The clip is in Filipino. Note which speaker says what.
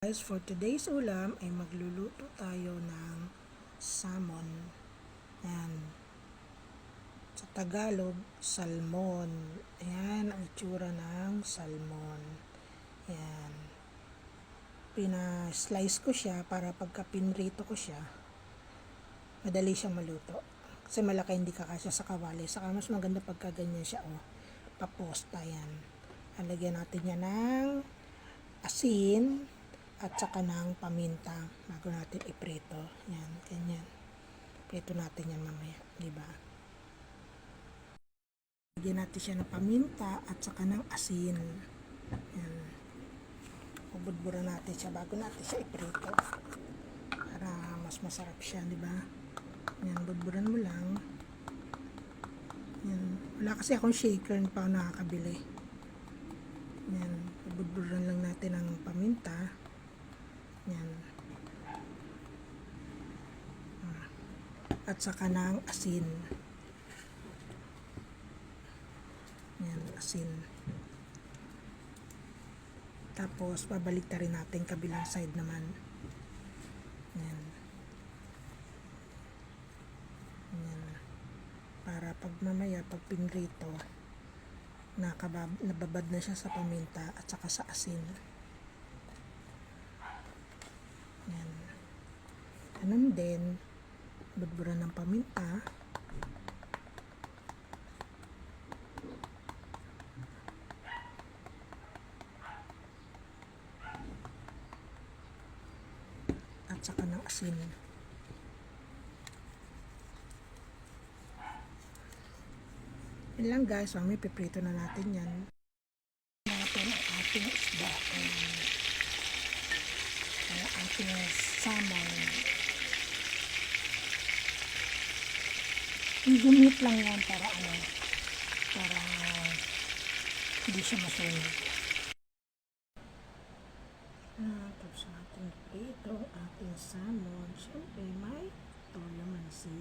Speaker 1: Guys, for today's ulam ay magluluto tayo ng salmon. Ayan. Sa Tagalog, salmon. Ayan ang itsura ng salmon. Ayan. Pina-slice ko siya para pagka pinrito ko siya, madali siyang maluto. Kasi malaki, hindi kakasya sa kawali. Saka mas maganda pagka ganyan siya, paposta yan. Alagyan natin yan ng asin at saka ng paminta bago natin iprito. Yan, ganyan. Prito natin yan mamaya, di ba? Lagyan natin siya ng paminta at saka ng asin. Yan. Ubudburan natin siya bago natin siya iprito. Para mas masarap siya, di ba? Yan, budburan mo lang. Yan. Wala kasi akong shaker, hindi pa ako nakakabili. Yan, budburan lang natin ng paminta. Yan. At saka ng asin. Yan, asin. Tapos, babalik na rin natin kabilang side naman. Yan. Yan. Para pag mamaya, pag pinrito, nababad na siya sa paminta at saka sa asin. Yan. Ganun din, budburan ng paminta. At saka ng asin. Yan lang guys, mamaya piprito na natin yan. Natin ang ating isda. Ang ating salmon. Gumit lang yan para hindi siya masunog. Tapos natin prito ating salmon. Siyempre may toyo mansi.